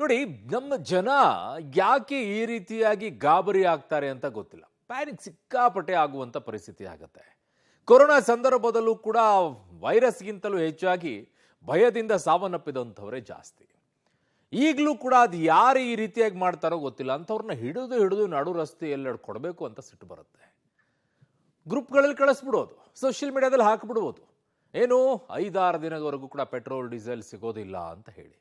ನೋಡಿ, ನಮ್ಮ ಜನ ಯಾಕೆ ಈ ರೀತಿಯಾಗಿ ಗಾಬರಿ ಆಗ್ತಾರೆ ಅಂತ ಗೊತ್ತಿಲ್ಲ. ಪ್ಯಾನಿಕ್ ಸಿಕ್ಕಾಪಟ್ಟೆ ಆಗುವಂಥ ಪರಿಸ್ಥಿತಿ ಆಗುತ್ತೆ. ಕೊರೋನಾ ಸಂದರ್ಭದಲ್ಲೂ ಕೂಡ ವೈರಸ್ಗಿಂತಲೂ ಹೆಚ್ಚಾಗಿ ಭಯದಿಂದ ಸಾವನ್ನಪ್ಪಿದಂಥವರೇ ಜಾಸ್ತಿ. ಈಗಲೂ ಕೂಡ ಅದು ಯಾರು ಈ ರೀತಿಯಾಗಿ ಮಾಡ್ತಾರೋ ಗೊತ್ತಿಲ್ಲ. ಅಂಥವ್ರನ್ನ ಹಿಡಿದು ನಡು ರಸ್ತೆಯಲ್ಲಿ ಕೊಡಬೇಕು ಅಂತ ಸಿಟ್ಟು ಬರುತ್ತೆ. ಗ್ರೂಪ್ಗಳಲ್ಲಿ ಕಳಿಸ್ಬಿಡೋದು, ಸೋಷಿಯಲ್ ಮೀಡಿಯಾದಲ್ಲಿ ಹಾಕಿಬಿಡ್ಬೋದು. ಏನು 5-6 ದಿನದವರೆಗೂ ಕೂಡ ಪೆಟ್ರೋಲ್ ಡೀಸೆಲ್ ಸಿಗೋದಿಲ್ಲ ಅಂತ ಹೇಳಿ.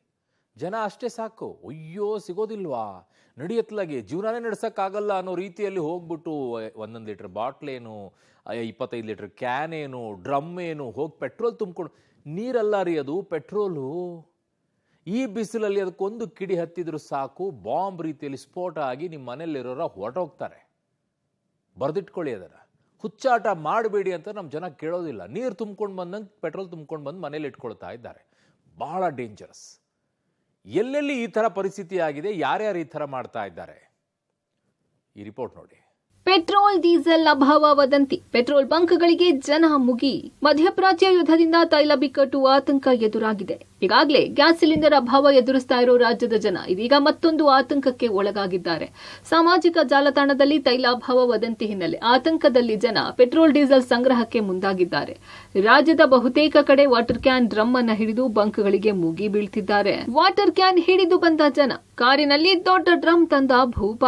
ಜನ ಅಷ್ಟೇ ಸಾಕು, ಅಯ್ಯೋ ಸಿಗೋದಿಲ್ವಾ, ನಡೆಯತ್ಲಾಗಿ ಜೀವನನೇ ನಡೆಸೋಕ್ಕಾಗಲ್ಲ ಅನ್ನೋ ರೀತಿಯಲ್ಲಿ ಹೋಗ್ಬಿಟ್ಟು 1 ಲೀಟ್ರ್ ಬಾಟ್ಲೇನು, 25 ಲೀಟ್ರ್ ಕ್ಯಾನ್ ಏನು, ಡ್ರಮ್ ಏನು, ಹೋಗಿ ಪೆಟ್ರೋಲ್ ತುಂಬಿಕೊಂಡು. ನೀರಲ್ಲ ರೀ, ಅದು ಪೆಟ್ರೋಲು. ಈ ಬಿಸಿಲಲ್ಲಿ ಅದಕ್ಕೊಂದು ಕಿಡಿ ಹತ್ತಿದ್ರು ಸಾಕು, ಬಾಂಬ್ ರೀತಿಯಲ್ಲಿ ಸ್ಫೋಟ ಆಗಿ ನಿಮ್ಮ ಮನೆಯಲ್ಲಿರೋರ ಹೊರಟೋಗ್ತಾರೆ. ಬರೆದಿಟ್ಕೊಳ್ಳಿ ಅದನ್ನು. ಹುಚ್ಚಾಟ ಮಾಡಬೇಡಿ ಅಂತ ನಮ್ಮ ಜನ ಕೇಳೋದಿಲ್ಲ. ನೀರು ತುಂಬ್ಕೊಂಡು ಬಂದಂಗೆ ಪೆಟ್ರೋಲ್ ತುಂಬ್ಕೊಂಡು ಬಂದು ಮನೇಲಿ ಇಟ್ಕೊಳ್ತಾ ಇದ್ದಾರೆ. ಬಹಳ ಡೇಂಜರಸ್. ಎಲ್ಲೆಲ್ಲಿ ಈ ಥರ ಪರಿಸ್ಥಿತಿ ಆಗಿದೆ, ಯಾರ್ಯಾರು ಈ ಥರ ಮಾಡ್ತಾ ಇದ್ದಾರೆ, ಈ ರಿಪೋರ್ಟ್ ನೋಡಿ. ಪೆಟ್ರೋಲ್ ಡೀಸೆಲ್ ಅಭಾವ ವದಂತಿ, ಪೆಟ್ರೋಲ್ ಬಂಕ್ಗಳಿಗೆ ಜನ ಮುಗಿ. ಮಧ್ಯಪ್ರಾಚ್ಯ ಯುದ್ಧದಿಂದ ತೈಲ ಬಿಕ್ಕಟ್ಟು ಆತಂಕ ಎದುರಾಗಿದೆ. ಈಗಾಗಲೇ ಗ್ಯಾಸ್ ಸಿಲಿಂಡರ್ ಅಭಾವ ಎದುರಿಸ್ತಾ ಇರೋ ರಾಜ್ಯದ ಜನ ಇದೀಗ ಮತ್ತೊಂದು ಆತಂಕಕ್ಕೆ ಒಳಗಾಗಿದ್ದಾರೆ. ಸಾಮಾಜಿಕ ಜಾಲತಾಣದಲ್ಲಿ ತೈಲಾಭಾವ ವದಂತಿ ಹಿನ್ನೆಲೆ ಆತಂಕದಲ್ಲಿ ಜನ ಪೆಟ್ರೋಲ್ ಡೀಸೆಲ್ ಸಂಗ್ರಹಕ್ಕೆ ಮುಂದಾಗಿದ್ದಾರೆ. ರಾಜ್ಯದ ಬಹುತೇಕ ಕಡೆ ವಾಟರ್ ಕ್ಯಾನ್, ಡ್ರಮ್ ಅನ್ನ ಹಿಡಿದು ಬಂಕ್ಗಳಿಗೆ ಮುಗಿ ಬೀಳ್ತಿದ್ದಾರೆ. ವಾಟರ್ ಕ್ಯಾನ್ ಹಿಡಿದು ಬಂದ ಜನ, ಕಾರಿನಲ್ಲಿ ದೊಡ್ಡ ಡ್ರಮ್ ತಂದ ಭೂಪ.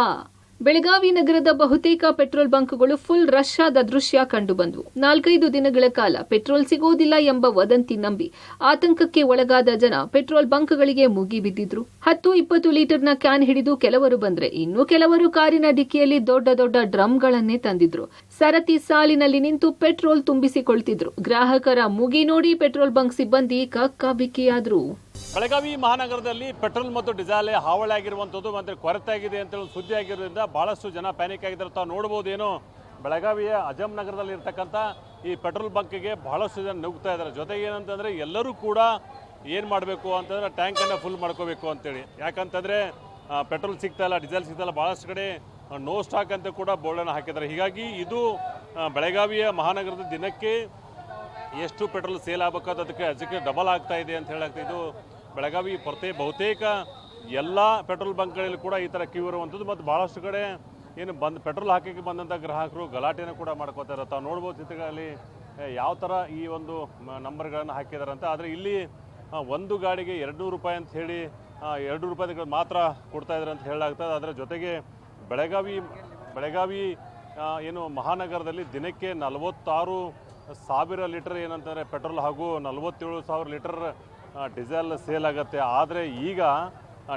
ಬೆಳಗಾವಿ ನಗರದ ಬಹುತೇಕ ಪೆಟ್ರೋಲ್ ಬಂಕ್ಗಳು ಫುಲ್ ರಶ್ ಆದ ದೃಶ್ಯ ಕಂಡುಬಂದವು. 4-5 ದಿನಗಳ ಕಾಲ ಪೆಟ್ರೋಲ್ ಸಿಗೋದಿಲ್ಲ ಎಂಬ ವದಂತಿ ನಂಬಿ ಆತಂಕಕ್ಕೆ ಒಳಗಾದ ಜನ ಪೆಟ್ರೋಲ್ ಬಂಕ್ಗಳಿಗೆ ಮುಗಿ ಬಿದ್ದಿದ್ರು. 10-20 ಲೀಟರ್ನ ಕ್ಯಾನ್ ಹಿಡಿದು ಕೆಲವರು ಬಂದ್ರೆ, ಇನ್ನು ಕೆಲವರು ಕಾರಿನ ಡಿಕ್ಕಿಯಲ್ಲಿ ದೊಡ್ಡ ಡ್ರಮ್ಗಳನ್ನೇ ತಂದಿದ್ರು. ಸರತಿ ಸಾಲಿನಲ್ಲಿ ನಿಂತು ಪೆಟ್ರೋಲ್ ತುಂಬಿಸಿಕೊಳ್ತಿದ್ರು. ಗ್ರಾಹಕರ ಮುಗಿ ನೋಡಿ ಪೆಟ್ರೋಲ್ ಬಂಕ್ ಸಿಬ್ಬಂದಿ ಕಕ್ಕಾಬಿಕ್ಕಿಯಾದ್ರು. ಬೆಳಗಾವಿ ಮಹಾನಗರದಲ್ಲಿ ಪೆಟ್ರೋಲ್ ಮತ್ತು ಡೀಸೆಲ್ ಹಾವಳಿ ಆಗಿರುವಂಥದ್ದು ಮತ್ತು ಕೊರತೆ ಆಗಿದೆ ಅಂತೇಳಿ ಸುದ್ದಿ ಆಗಿರೋದ್ರಿಂದ ಬಹಳಷ್ಟು ಜನ ಪ್ಯಾನಿಕ್ ಆಗಿದ್ದಾರೆ. ತಾವು ನೋಡ್ಬೋದೇನು, ಬೆಳಗಾವಿಯ ಅಜಮ್ ನಗರದಲ್ಲಿ ಇರ್ತಕ್ಕಂಥ ಈ ಪೆಟ್ರೋಲ್ ಬಂಕ್ಗೆ ಬಹಳಷ್ಟು ಜನ ನುಗ್ತಾ ಇದ್ದಾರೆ. ಜೊತೆಗೆ ಏನಂತಂದರೆ ಎಲ್ಲರೂ ಕೂಡ ಏನು ಮಾಡಬೇಕು ಅಂತಂದರೆ ಟ್ಯಾಂಕನ್ನು ಫುಲ್ ಮಾಡ್ಕೋಬೇಕು ಅಂತೇಳಿ. ಯಾಕಂತಂದರೆ ಪೆಟ್ರೋಲ್ ಸಿಗ್ತಾ ಇಲ್ಲ, ಡೀಸೆಲ್ ಸಿಗ್ತಾ ಇಲ್ಲ, ಭಾಳಷ್ಟು ಕಡೆ ನೋ ಸ್ಟಾಕ್ ಅಂತ ಕೂಡ ಬೋರ್ಡನ್ನು ಹಾಕಿದ್ದಾರೆ. ಹೀಗಾಗಿ ಇದು ಬೆಳಗಾವಿಯ ಮಹಾನಗರದ ದಿನಕ್ಕೆ ಎಷ್ಟು ಪೆಟ್ರೋಲ್ ಸೇಲ್ ಆಗಬೇಕಾದ ಅದಕ್ಕೆ ಡಬಲ್ ಆಗ್ತಾ ಇದೆ ಅಂತ ಹೇಳಾಗ್ತಾ. ಇದು ಬೆಳಗಾವಿ ಬಹುತೇಕ ಎಲ್ಲ ಪೆಟ್ರೋಲ್ ಬಂಕ್ಗಳಲ್ಲಿ ಕೂಡ ಈ ಥರ ಕ್ಯೂ ಇರುವಂಥದ್ದು. ಮತ್ತು ಭಾಳಷ್ಟು ಕಡೆ ಏನು ಪೆಟ್ರೋಲ್ ಹಾಕಕ್ಕೆ ಬಂದಂಥ ಗ್ರಾಹಕರು ಗಲಾಟೆಯನ್ನು ಕೂಡ ಮಾಡ್ಕೋತಾರೆ. ತಾವು ನೋಡ್ಬೋದು ಚಿತ್ರಗಳಲ್ಲಿ ಯಾವ ಥರ ಈ ಒಂದು ನಂಬರ್ಗಳನ್ನು ಹಾಕಿದ್ದಾರೆ ಅಂತ. ಆದರೆ ಇಲ್ಲಿ ಒಂದು ಗಾಡಿಗೆ 200 ರೂಪಾಯಿ ಅಂತ ಹೇಳಿ 200 ರೂಪಾಯಿ ಮಾತ್ರ ಕೊಡ್ತಾ ಇದ್ದಾರೆ ಅಂತ ಹೇಳಲಾಗ್ತದೆ. ಅದರ ಜೊತೆಗೆ ಬೆಳಗಾವಿ ಏನು ಮಹಾನಗರದಲ್ಲಿ ದಿನಕ್ಕೆ 46,000 ಲೀಟರ್ ಏನಂತಾರೆ ಪೆಟ್ರೋಲ್ ಹಾಗೂ 47,000 ಲೀಟರ್ ಡೀಸೆಲ್ ಸೇಲ್ ಆಗುತ್ತೆ. ಆದರೆ ಈಗ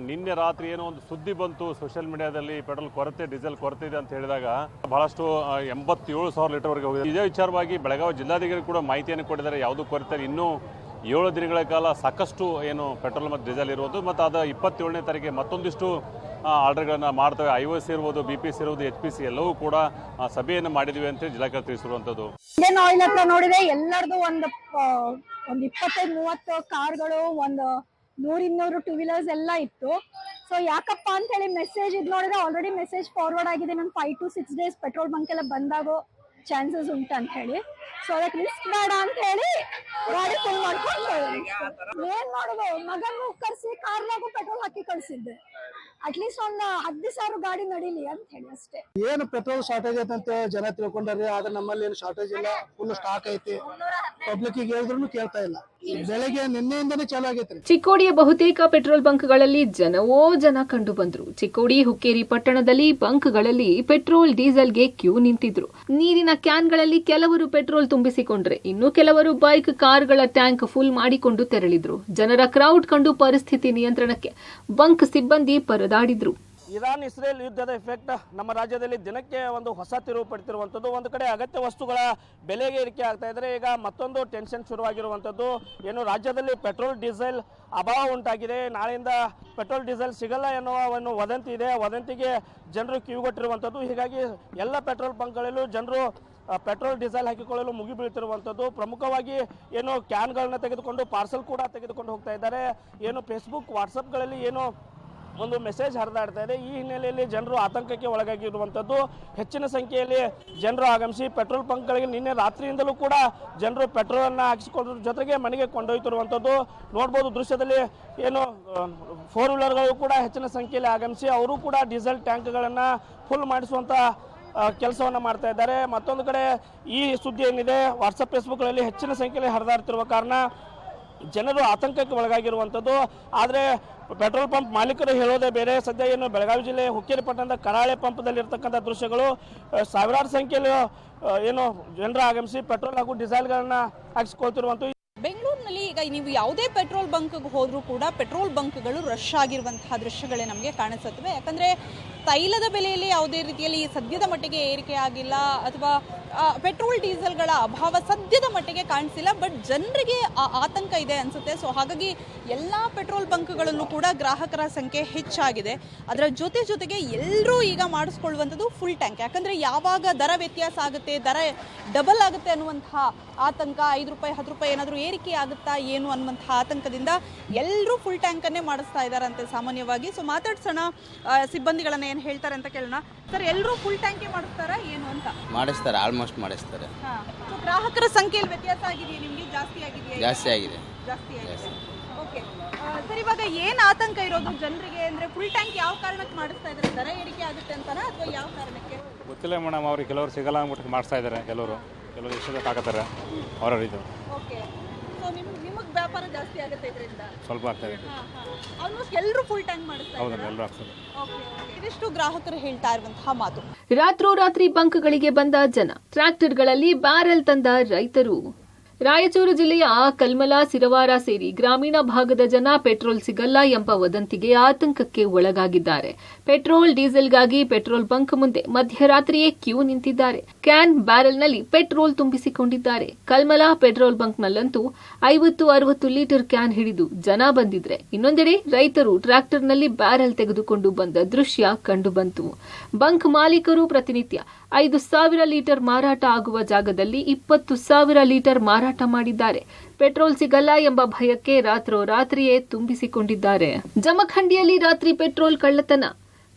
ನಿನ್ನೆ ರಾತ್ರಿ ಏನೋ ಒಂದು ಸುದ್ದಿ ಬಂತು ಸೋಷಿಯಲ್ ಮೀಡಿಯಾದಲ್ಲಿ, ಪೆಟ್ರೋಲ್ ಕೊರತೆ, ಡೀಸೆಲ್ ಕೊರತೆ ಇದೆ ಅಂತ ಹೇಳಿದಾಗ ಬಹಳಷ್ಟು 87,000 ಲೀಟರ್ವರೆಗೆ ಹೋಗಿದೆ. ಇದೇ ವಿಚಾರವಾಗಿ ಬೆಳಗಾವಿ ಜಿಲ್ಲಾಧಿಕಾರಿ ಕೂಡ ಮಾಹಿತಿಯನ್ನು ಕೊಟ್ಟಿದ್ದಾರೆ. ಯಾವುದೂ ಕೊರತೆ, ಇನ್ನೂ 7 ದಿನಗಳ ಕಾಲ ಸಾಕಷ್ಟು ಏನು ಪೆಟ್ರೋಲ್ ಮತ್ತು ಡೀಸೆಲ್ ಇರುವುದು. ಮತ್ತು ಅದು 27ನೇ ತಾರೀಕಿಗೆ ಮತ್ತೊಂದಿಷ್ಟು ಆರ್ಡರ್ಗಳನ್ನು ಮಾಡ್ತವೆ. IOC ಇರ್ಬೋದು, BPC ಇರ್ಬೋದು, HPC ಎಲ್ಲವೂ ಕೂಡ ಸಭೆಯನ್ನು ಮಾಡಿದ್ವಿ ಅಂತ ಜಿಲ್ಲಾಧಿಕಾರಿ ತಿಳಿಸಿರುವಂಥದ್ದು. ಇಂಡಿಯನ್ ಆಯಿಲ್ ಹತ್ರ ನೋಡಿದ್ರೆ ಎಲ್ಲರದು ಒಂದು 25-30 ಕಾರ್ಗಳು, ಒಂದು 100-200 ಟೂ ವೀಲರ್ಸ್ ಎಲ್ಲ ಇತ್ತು. ಸೊ ಯಾಕಪ್ಪ ಅಂತ ಹೇಳಿ ಮೆಸೇಜ್ ಇದು ನೋಡಿದ್ರೆ ಆಲ್ರೆಡಿ ಮೆಸೇಜ್ ಫಾರ್ವರ್ಡ್ ಆಗಿದೆ. ನಾನು 5 to 6 days ಪೆಟ್ರೋಲ್ ಬಂಕ್ ಎಲ್ಲ ಬಂದಾಗೋ ಚಾನ್ಸಸ್ ಉಂಟು ಅಂತ ಹೇಳಿ. ಸೊ ಅದಕ್ಕೆ ರಿಸ್ಕ್ ಬೇಡ ಅಂತ ಹೇಳಿ ಗಾಡಿ ಫುಲ್ ಮಾಡ್ಕೊಂಡು ಏನ್ ಮಾಡೋದು, ಮಗನ್ನು ಕರ್ಸಿ ಕಾರ್ನಾಗೂ ಪೆಟ್ರೋಲ್ ಹಾಕಿ ಕಳ್ಸಿದ್ದೆ. ಅಟ್ಲೀಸ್ಟ್ ಒಂದು 10,000 ಗಾಡಿ ನಡೀಲಿ ಅಂತ ಹೇಳಿ ಅಷ್ಟೇ. ಏನು ಪೆಟ್ರೋಲ್ ಶಾರ್ಟೇಜ್ ಐತೆ ಅಂತ ಜನ ತಿಳ್ಕೊಂಡ್ರಿ. ಆದ್ರೆ ನಮ್ಮಲ್ಲಿ ಏನು ಶಾರ್ಟೇಜ್ ಇಲ್ಲ, ಫುಲ್ ಸ್ಟಾಕ್ ಐತಿ. ಪಬ್ಲಿಕ್ ಹೇಳಿದ್ರು ಕೇಳ್ತಾ ಇಲ್ಲ. ಬೆಳಗ್ಗೆ ನಿನ್ನೆಯಿಂದನೇ ಚಾಲು ಆಗೈತ್ರಿ. ಚಿಕ್ಕೋಡಿಯ ಬಹುತೇಕ ಪೆಟ್ರೋಲ್ ಬಂಕ್ಗಳಲ್ಲಿ ಜನ ಕಂಡು ಬಂದ್ರು. ಚಿಕ್ಕೋಡಿ, ಹುಕ್ಕೇರಿ ಪಟ್ಟಣದಲ್ಲಿ ಬಂಕ್ಗಳಲ್ಲಿ ಪೆಟ್ರೋಲ್ ಡೀಸೆಲ್ಗೆ ಕ್ಯೂ ನಿಂತಿದ್ರು. ನೀರಿನ ಕ್ಯಾನ್ಗಳಲ್ಲಿ ಕೆಲವರು ಪೆಟ್ರೋಲ್ ತುಂಬಿಸಿಕೊಂಡ್ರೆ, ಇನ್ನು ಕೆಲವರು ಬೈಕ್, ಕಾರ್ಗಳ ಟ್ಯಾಂಕ್ ಫುಲ್ ಮಾಡಿಕೊಂಡು ತೆರಳಿದ್ರು. ಜನರ ಕ್ರೌಡ್ ಕಂಡು ಪರಿಸ್ಥಿತಿ ನಿಯಂತ್ರಣಕ್ಕೆ ಬಂಕ್ ಸಿಬ್ಬಂದಿ ಪರದಾಡಿದ್ರು. ಇರಾನ್ ಇಸ್ರೇಲ್ ಯುದ್ಧದ ಎಫೆಕ್ಟ್ ನಮ್ಮ ರಾಜ್ಯದಲ್ಲಿ ದಿನಕ್ಕೆ ಒಂದು ಹೊಸ ತಿರುವು ಪಡೆದಿರುವಂಥದ್ದು. ಒಂದು ಕಡೆ ಅಗತ್ಯ ವಸ್ತುಗಳ ಬೆಲೆಗೆ ಏರಿಕೆ ಆಗ್ತಾ ಇದ್ರೆ, ಈಗ ಮತ್ತೊಂದು ಟೆನ್ಷನ್ ಶುರುವಾಗಿರುವಂಥದ್ದು. ಏನು ರಾಜ್ಯದಲ್ಲಿ ಪೆಟ್ರೋಲ್ ಡೀಸೆಲ್ ಅಭಾವ ಉಂಟಾಗಿದೆ. ನಾಳೆಯಿಂದ ಪೆಟ್ರೋಲ್ ಡೀಸೆಲ್ ಸಿಗಲ್ಲ ಎನ್ನುವ ಒಂದು ವದಂತಿ ಇದೆ. ವದಂತಿಗೆ ಜನರು ಕಿವಿಗೊಟ್ಟಿರುವಂಥದ್ದು. ಹೀಗಾಗಿ ಎಲ್ಲ ಪೆಟ್ರೋಲ್ ಬಂಕ್ಗಳಲ್ಲೂ ಜನರು ಪೆಟ್ರೋಲ್ ಡೀಸೆಲ್ ಹಾಕಿಕೊಳ್ಳಲು ಮುಗಿ ಬೀಳ್ತಿರುವಂಥದ್ದು. ಪ್ರಮುಖವಾಗಿ ಏನು ಕ್ಯಾನ್ಗಳನ್ನ ತೆಗೆದುಕೊಂಡು ಪಾರ್ಸಲ್ ಕೂಡ ತೆಗೆದುಕೊಂಡು ಹೋಗ್ತಾ ಇದ್ದಾರೆ. ಏನು ಫೇಸ್ಬುಕ್, ವಾಟ್ಸಪ್ಗಳಲ್ಲಿ ಏನು ಒಂದು ಮೆಸೇಜ್ ಹರಿದಾಡ್ತಾ ಇದೆ. ಈ ಹಿನ್ನೆಲೆಯಲ್ಲಿ ಜನರು ಆತಂಕಕ್ಕೆ ಒಳಗಾಗಿರುವಂಥದ್ದು. ಹೆಚ್ಚಿನ ಸಂಖ್ಯೆಯಲ್ಲಿ ಜನರು ಆಗಮಿಸಿ ಪೆಟ್ರೋಲ್ ಬಂಕ್ಗಳಿಗೆ ನಿನ್ನೆ ರಾತ್ರಿಯಿಂದಲೂ ಕೂಡ ಜನರು ಪೆಟ್ರೋಲನ್ನು ಹಾಕಿಸಿಕೊಳ್ಳೋದ್ರ ಜೊತೆಗೆ ಮನೆಗೆ ಕೊಂಡೊಯ್ತಿರುವಂಥದ್ದು ನೋಡ್ಬೋದು. ದೃಶ್ಯದಲ್ಲಿ ಏನು 4 ವೀಲರ್ಗಳು ಕೂಡ ಹೆಚ್ಚಿನ ಸಂಖ್ಯೆಯಲ್ಲಿ ಆಗಮಿಸಿ ಅವರು ಕೂಡ ಡೀಸೆಲ್ ಟ್ಯಾಂಕ್ಗಳನ್ನು ಫುಲ್ ಮಾಡಿಸುವಂಥ ಕೆಲಸವನ್ನು ಮಾಡ್ತಾ ಇದ್ದಾರೆ. ಮತ್ತೊಂದು ಕಡೆ ಈ ಸುದ್ದಿ ಏನಿದೆ ವಾಟ್ಸಪ್ ಫೇಸ್ಬುಕ್ಗಳಲ್ಲಿ ಹೆಚ್ಚಿನ ಸಂಖ್ಯೆಯಲ್ಲಿ ಹರಿದಾಡ್ತಿರುವ ಕಾರಣ ಜನರು ಆತಂಕಕ್ಕೆ ಒಳಗಾಗಿರುವಂಥದ್ದು. ಆದರೆ ಪೆಟ್ರೋಲ್ ಪಂಪ್ ಮಾಲೀಕರು ಹೇಳೋದೇ ಬೇರೆ. ಸದ್ಯ ಏನು ಬೆಳಗಾವಿ ಜಿಲ್ಲೆ ಹುಕ್ಕೇರಿ ಪಟ್ಟಣದ ಕರಾಳೆ ಪಂಪ್ದಲ್ಲಿರ್ತಕ್ಕಂಥ ದೃಶ್ಯಗಳು ಸಾವಿರಾರು ಸಂಖ್ಯೆಯಲ್ಲಿ ಏನು ಜನರು ಆಗಮಿಸಿ ಪೆಟ್ರೋಲ್ ಹಾಗೂ ಡೀಸೆಲ್ಗಳನ್ನು ಹಾಕಿಸ್ಕೊಳ್ತಿರುವಂಥ ಬೆಂಗಳೂರಿನಲ್ಲಿ ಈಗ ನೀವು ಯಾವುದೇ ಪೆಟ್ರೋಲ್ ಬಂಕ್ಗೆ ಹೋದರೂ ಕೂಡ ಪೆಟ್ರೋಲ್ ಬಂಕ್ಗಳು ರಶ್ ಆಗಿರುವಂತಹ ದೃಶ್ಯಗಳೇ ನಮಗೆ ಕಾಣಿಸುತ್ತವೆ. ಯಾಕಂದರೆ ತೈಲದ ಬೆಲೆಯಲ್ಲಿ ಯಾವುದೇ ರೀತಿಯಲ್ಲಿ ಸದ್ಯದ ಮಟ್ಟಿಗೆ ಏರಿಕೆ ಆಗಿಲ್ಲ ಅಥವಾ ಪೆಟ್ರೋಲ್ ಡೀಸೆಲ್ಗಳ ಅಭಾವ ಸದ್ಯದ ಮಟ್ಟಿಗೆ ಕಾಣಿಸಿಲ್ಲ. ಬಟ್ ಜನರಿಗೆ ಆತಂಕ ಇದೆ ಅನಿಸುತ್ತೆ. ಸೊ ಹಾಗಾಗಿ ಎಲ್ಲ ಪೆಟ್ರೋಲ್ ಬಂಕ್ಗಳಲ್ಲೂ ಕೂಡ ಗ್ರಾಹಕರ ಸಂಖ್ಯೆ ಹೆಚ್ಚಾಗಿದೆ. ಅದರ ಜೊತೆಗೆ ಎಲ್ಲರೂ ಈಗ ಮಾಡಿಸ್ಕೊಳ್ಳುವಂಥದ್ದು ಫುಲ್ ಟ್ಯಾಂಕ್. ಯಾಕಂದರೆ ಯಾವಾಗ ದರ ವ್ಯತ್ಯಾಸ ಆಗುತ್ತೆ, ದರ ಡಬಲ್ ಆಗುತ್ತೆ ಅನ್ನುವಂತಹ ಆತಂಕ, 5 ರೂಪಾಯಿ 10 ರೂಪಾಯಿ ಏನಾದರೂ ಏರಿಕೆ ಆಗುತ್ತಾ ಏನು ಅನ್ನುವಂತಹ ಆತಂಕದಿಂದ ಎಲ್ಲರೂ ಫುಲ್ ಟ್ಯಾಂಕನ್ನೇ ಮಾಡಿಸ್ತಾ ಇದ್ದಾರಂತೆ ಸಾಮಾನ್ಯವಾಗಿ. ಸೊ ಮಾತಾಡ್ಸೋಣ ಸಿಬ್ಬಂದಿಗಳನ್ನ ಏನು ಹೇಳ್ತಾರೆ ಅಂತ ಕೇಳೋಣ. ಸರ್, ಎಲ್ಲರೂ ಫುಲ್ ಟ್ಯಾಂಕೇ ಮಾಡಿಸ್ತಾರಾ ಏನು ಅಂತ? ಮಾಡಿಸ್ತಾರೆ, ಆಲ್ಮೋಸ್ಟ್ ಮಾಡಿಸ್ತಾರೆ. ಸೊ ಗ್ರಾಹಕರ ಸಂಖ್ಯೆಯಲ್ಲಿ ವ್ಯತ್ಯಾಸ ಆಗಿದೆಯಾ ನಿಮಗೆ? ಜಾಸ್ತಿ ಆಗಿದೆಯಾ? ಜಾಸ್ತಿ ಆಗಿದೆ. ಜಾಸ್ತಿ ಆಗಿದೆ. ಓಕೆ ಸರ್, ಇವಾಗ ಏನು ಆತಂಕ ಇರೋದು ಜನರಿಗೆ ಅಂದರೆ ಫುಲ್ ಟ್ಯಾಂಕ್ ಯಾವ ಕಾರಣಕ್ಕೆ ಮಾಡಿಸ್ತಾ ಇದ್ದಾರೆ? ದರ ಏರಿಕೆ ಆಗುತ್ತೆ ಅಂತನಾ ಅಥವಾ ಯಾವ ಕಾರಣಕ್ಕೆ? ಗೊತ್ತಿಲ್ಲ ಮೇಡಮ್. ಅವ್ರಿಗೆ ಕೆಲವರು ಸಿಗಲ್ಲ ಅಂದ್ಬಿಟ್ಟು ಮಾಡಿಸ್ತಾ ಇದ್ದಾರೆ. ಕೆಲವರು ಎಷ್ಟು ಬೇಕಾಗತ್ತಾರೆ ಅವರ ಇದು. ಓಕೆ, ಸೊ ನಿಮಗೆ ವ್ಯಾಪಾರ ಜಾಸ್ತಿ ಆಗುತ್ತೆ ಇದರಿಂದ? ಸ್ವಲ್ಪ ಆಗ್ತಾಯಿದೆ. ಆಲ್ಮೋಸ್ಟ್ ಎಲ್ಲರೂ ಫುಲ್ ಟ್ಯಾಂಕ್ ಮಾಡಿಸ್ತಾ ಹೌದಾ? ಇದ್ದಾರೆ. ಎಲ್ಲರೂ ಆಗ್ತದೆ. ಓಕೆ, ಇದಿಷ್ಟು ಗ್ರಾಹಕರು ಹೇಳ್ತಾ ಇರುವಂತಹ ಮಾತು. ರಾತ್ರೋರಾತ್ರಿ ಬಂಕ್ಗಳಿಗೆ ಬಂದ ಜನ, ಟ್ರ್ಯಾಕ್ಟರ್ಗಳಲ್ಲಿ ಬ್ಯಾರೆಲ್ ತಂದ ರೈತರು. ರಾಯಚೂರು ಜಿಲ್ಲೆಯ ಕಲ್ಮಲ, ಸಿರವಾರ ಸೇರಿ ಗ್ರಾಮೀಣ ಭಾಗದ ಜನ ಪೆಟ್ರೋಲ್ ಸಿಗಲ್ಲ ಎಂಬ ವದಂತಿಗೆ ಆತಂಕಕ್ಕೆ ಒಳಗಾಗಿದ್ದಾರೆ. ಪೆಟ್ರೋಲ್ ಡೀಸೆಲ್ಗಾಗಿ ಪೆಟ್ರೋಲ್ ಬಂಕ್ ಮುಂದೆ ಮಧ್ಯರಾತ್ರಿಯೇ ಕ್ಯೂ ನಿಂತಿದ್ದಾರೆ. ಕ್ಯಾನ್ ಬ್ಯಾರೆಲ್ನಲ್ಲಿ ಪೆಟ್ರೋಲ್ ತುಂಬಿಸಿಕೊಂಡಿದ್ದಾರೆ. ಕಲ್ಮಲ ಪೆಟ್ರೋಲ್ ಬಂಕ್ನಲ್ಲಂತೂ 50-60 ಲೀಟರ್ ಕ್ಯಾನ್ ಹಿಡಿದು ಜನ ಬಂದಿದ್ರೆ, ಇನ್ನೊಂದೆಡೆ ರೈತರು ಟ್ರ್ಯಾಕ್ಟರ್ನಲ್ಲಿ ಬ್ಯಾರೆಲ್ ತೆಗೆದುಕೊಂಡು ಬಂದ ದೃಶ್ಯ ಕಂಡುಬಂತು. ಬಂಕ್ ಮಾಲೀಕರು ಪ್ರತಿನಿತ್ಯ 5,000 ಲೀಟರ್ ಮಾರಾಟ ಆಗುವ ಜಾಗದಲ್ಲಿ 20,000 ಲೀಟರ್ ಮಾರಾಟ ಮಾಡಿದ್ದಾರೆ. ಪೆಟ್ರೋಲ್ ಸಿಗಲ್ಲ ಎಂಬ ಭಯಕ್ಕೆ ರಾತ್ರೋರಾತ್ರಿಯೇ ತುಂಬಿಸಿಕೊಂಡಿದ್ದಾರೆ. ಜಮಖಂಡಿಯಲ್ಲಿ ರಾತ್ರಿ ಪೆಟ್ರೋಲ್ ಕಳ್ಳತನ.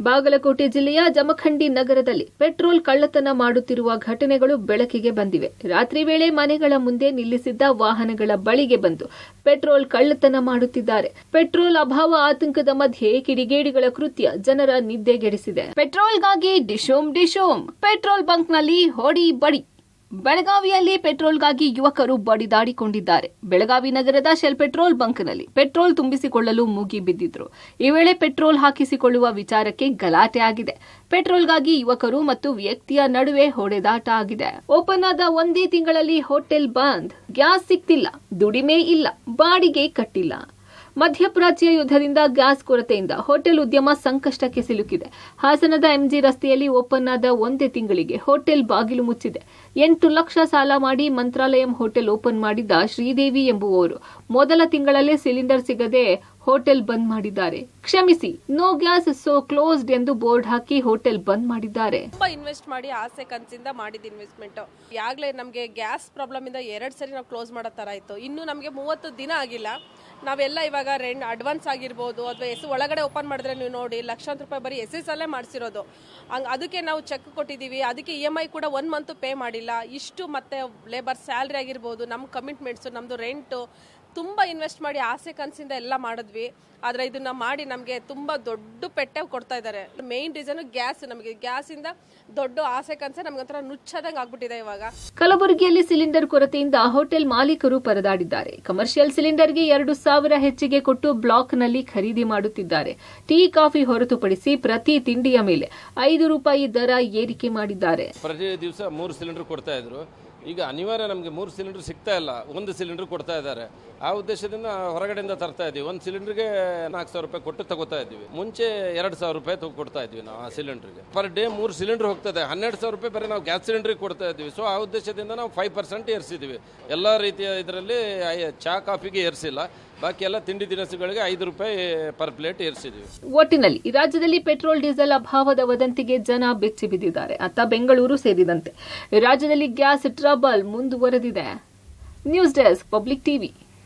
ಬಾಗಲಕೋಟೆ ಜಿಲ್ಲೆಯ ಜಮಖಂಡಿ ನಗರದಲ್ಲಿ ಪೆಟ್ರೋಲ್ ಕಳ್ಳತನ ಮಾಡುತ್ತಿರುವ ಘಟನೆಗಳು ಬೆಳಕಿಗೆ ಬಂದಿವೆ. ರಾತ್ರಿ ವೇಳೆ ಮನೆಗಳ ಮುಂದೆ ನಿಲ್ಲಿಸಿದ್ದ ವಾಹನಗಳ ಬಳಿಗೆ ಬಂದು ಪೆಟ್ರೋಲ್ ಕಳ್ಳತನ ಮಾಡುತ್ತಿದ್ದಾರೆ. ಪೆಟ್ರೋಲ್ ಅಭಾವ ಆತಂಕದ ಮಧ್ಯೆ ಕಿಡಿಗೇಡಿಗಳ ಕೃತ್ಯ ಜನರ ನಿದ್ದೆಗೆಡಿಸಿದೆ. ಪೆಟ್ರೋಲ್ಗಾಗಿ ಡಿಶೋಮ್ ಪೆಟ್ರೋಲ್ ಬಂಕ್ನಲ್ಲಿ ಹೊಡಿ ಬಡಿ. ಬೆಳಗಾವಿಯಲ್ಲಿ ಪೆಟ್ರೋಲ್ಗಾಗಿ ಯುವಕರು ಬಡಿದಾಡಿಕೊಂಡಿದ್ದಾರೆ. ಬೆಳಗಾವಿ ನಗರದ ಶೆಲ್ ಪೆಟ್ರೋಲ್ ಬಂಕ್ನಲ್ಲಿ ಪೆಟ್ರೋಲ್ ತುಂಬಿಸಿಕೊಳ್ಳಲು ಮುಗಿ ಬಿದ್ದಿದ್ರು. ಈ ವೇಳೆ ಪೆಟ್ರೋಲ್ ಹಾಕಿಸಿಕೊಳ್ಳುವ ವಿಚಾರಕ್ಕೆ ಗಲಾಟೆ ಆಗಿದೆ. ಪೆಟ್ರೋಲ್ಗಾಗಿ ಯುವಕರು ಮತ್ತು ವ್ಯಕ್ತಿಯ ನಡುವೆ ಹೊಡೆದಾಟ ಆಗಿದೆ. ಓಪನ್ ಆದ ಒಂದೇ ತಿಂಗಳಲ್ಲಿ ಹೋಟೆಲ್ ಬಂದ್. ಗ್ಯಾಸ್ ಸಿಗ್ತಿಲ್ಲ, ದುಡಿಮೆ ಇಲ್ಲ, ಬಾಡಿಗೆ ಕಟ್ಟಿಲ್ಲ. ಮಧ್ಯಪ್ರಾಚ್ಯ ಯುದ್ಧದಿಂದ ಗ್ಯಾಸ್ ಕೊರತೆಯಿಂದ ಹೋಟೆಲ್ ಉದ್ಯಮ ಸಂಕಷ್ಟಕ್ಕೆ ಸಿಲುಕಿದೆ. ಹಾಸನದ ಎಂಜಿ ರಸ್ತೆಯಲ್ಲಿ ಓಪನ್ ಆದ ಒಂದೇ ತಿಂಗಳಿಗೆ ಹೋಟೆಲ್ ಬಾಗಿಲು ಮುಚ್ಚಿದೆ. 8 ಲಕ್ಷ ಸಾಲ ಮಾಡಿ ಮಂತ್ರಾಲಯಂ ಹೋಟೆಲ್ ಓಪನ್ ಮಾಡಿದ್ದ ಶ್ರೀದೇವಿ ಎಂಬುವವರು ಮೊದಲ ತಿಂಗಳಲ್ಲೇ ಸಿಲಿಂಡರ್ ಸಿಗದೆ ಹೋಟೆಲ್ ಬಂದ್ ಮಾಡಿದ್ದಾರೆ. ಕ್ಷಮಿಸಿ, ನೋ ಗ್ಯಾಸ್ ಸೋ ಕ್ಲೋಸ್ಡ್ ಎಂದು ಬೋರ್ಡ್ ಹಾಕಿ ಹೋಟೆಲ್ ಬಂದ್ ಮಾಡಿದ್ದಾರೆ. ತುಂಬಾ ಇನ್ವೆಸ್ಟ್ ಮಾಡಿ ಆಸೆ ಕನಸಿಂದ ಮಾಡಿದ ಇನ್ವೆಸ್ಟ್ಮೆಂಟ್ ಯಾಗ್ಲೇ ನಮಗೆ ಗ್ಯಾಸ್ ಪ್ರಾಬ್ಲಮ್ ಇಂದ 2 ಸರಿ ನಾವು ಕ್ಲೋಸ್ ಮಾಡೋ ತರ ಇತ್ತು. ಇನ್ನು ನಮಗೆ 30 ದಿನ ಆಗಿಲ್ಲ. ನಾವೆಲ್ಲ ಇವಾಗ ರೆಂಟ್ ಅಡ್ವಾನ್ಸ್ ಆಗಿರ್ಬೋದು ಅಥವಾ ಒಳಗಡೆ ಓಪನ್ ಮಾಡಿದ್ರೆ ನೀವು ನೋಡಿ ಲಕ್ಷಾಂತರ ರೂಪಾಯಿ ಬರೀ ಅಲ್ಲೇ ಮಾಡಿಸಿರೋದು. ಅದಕ್ಕೆ ನಾವು ಚೆಕ್ ಕೊಟ್ಟಿದ್ದೀವಿ. ಅದಕ್ಕೆ EMI ಕೂಡ 1 ಮಂತ್ ಪೇ ಮಾಡಿಲ್ಲ. ಇಷ್ಟು ಮತ್ತೆ ಲೇಬರ್ ಸ್ಯಾಲ್ರಿ ಆಗಿರ್ಬೋದು, ನಮ್ಮ ಕಮಿಟ್ಮೆಂಟ್ಸು, ನಮ್ಮದು ರೆಂಟು ತುಂಬ ಇನ್ವೆಸ್ಟ್ ಮಾಡಿ ಆಸೆ ಕನಸಿಂದ ಎಲ್ಲ ಮಾಡಿದ್ವಿ. ಆದರೆ ಇದನ್ನ ಮಾಡಿ ನಮಗೆ ತುಂಬ ದೊಡ್ಡ ಪೆಟ್ಟೆ ಕೊಡ್ತಾ ಇದ್ದಾರೆ. Main reason gas. ನಮಗೆ ಗ್ಯಾಸಿಂದ ದೊಡ್ಡ ಆಸೆ ಕನಸೆ ನಮ್ಗೊಂಥರ ನುಚ್ಚದಂಗೆ ಆಗ್ಬಿಟ್ಟಿದೆ ಇವಾಗ. ಕಲಬುರಗಿಯಲ್ಲಿ ಸಿಲಿಂಡರ್ ಕೊರತೆಯಿಂದ ಹೋಟೆಲ್ ಮಾಲೀಕರು ಪರದಾಡಿದ್ದಾರೆ. ಕಮರ್ಷಿಯಲ್ ಸಿಲಿಂಡರ್ಗೆ 2,000 ಹೆಚ್ಚಿಗೆ ಕೊಟ್ಟು ಬ್ಲಾಕ್ನಲ್ಲಿ ಖರೀದಿ ಮಾಡುತ್ತಿದ್ದಾರೆ. ಟೀ, ಕಾಫಿ ಹೊರತುಪಡಿಸಿ ಪ್ರತಿ ತಿಂಡಿಯ ಮೇಲೆ 5 ರೂಪಾಯಿ ದರ ಏರಿಕೆ ಮಾಡಿದ್ದಾರೆ. ಪ್ರತಿ ದಿವಸ 3 ಸಿಲಿಂಡರ್ ಕೊಡ್ತಾ ಇದ್ರು. ಈಗ ಅನಿವಾರ್ಯ ನಮಗೆ 3 ಸಿಲಿಂಡರ್ ಸಿಗ್ತಾ ಇಲ್ಲ, 1 ಸಿಲಿಂಡರ್ ಕೊಡ್ತಾ ಇದ್ದಾರೆ. ಆ ಉದ್ದೇಶದಿಂದ ಹೊರಗಡೆಯಿಂದ ತರ್ತಾ ಇದ್ದೀವಿ. 1 ಸಿಲಿಂಡರ್ಗೆ 4,000 ರೂಪಾಯಿ ಕೊಟ್ಟು ತಗೋತಾ ಇದ್ದೀವಿ. ಮುಂಚೆ 2,000 ರೂಪಾಯಿ ಕೊಡ್ತಾ ಇದ್ವಿ ನಾವು ಆ ಸಿಲಿಂಡರ್ಗೆ. ಪರ್ ಡೇ 3 ಸಿಲಿಂಡರ್ ಹೋಗ್ತದೆ. 12,000 ರೂಪಾಯಿ ಬರೀ ನಾವು ಗ್ಯಾಸ್ ಸಿಲಿಂಡರ್ಗೆ ಕೊಡ್ತಾ ಇದ್ದೀವಿ. ಸೊ ಆ ಉದ್ದೇಶದಿಂದ ನಾವು 5% ಏರಿಸಿದ್ದೀವಿ. ಎಲ್ಲ ರೀತಿಯ ಇದರಲ್ಲಿ ಚಹಾ ಕಾಫಿಗೆ ಏರಿಸಿಲ್ಲ. ಬಾಕಿ ಎಲ್ಲ ತಿಂಡಿ ದಿನಸುಗಳಿಗೆ 5 ರೂಪಾಯಿ ಪರ್ ಪ್ಲೇಟ್ ಏರಿಸಿದ್ದೀವಿ. ಒಟ್ಟಿನಲ್ಲಿ ರಾಜ್ಯದಲ್ಲಿ ಪೆಟ್ರೋಲ್ ಡೀಸೆಲ್ ಅಭಾವದ ವದಂತಿಗೆ ಜನ ಬೆಚ್ಚಿ ಬಿದ್ದಿದ್ದಾರೆ. ಅತ್ತ ಬೆಂಗಳೂರು ಸೇರಿದಂತೆ ರಾಜ್ಯದಲ್ಲಿ ಗ್ಯಾಸ್ ಟ್ರಬಲ್ ಮುಂದುವರೆದಿದೆ. News desk, public TV.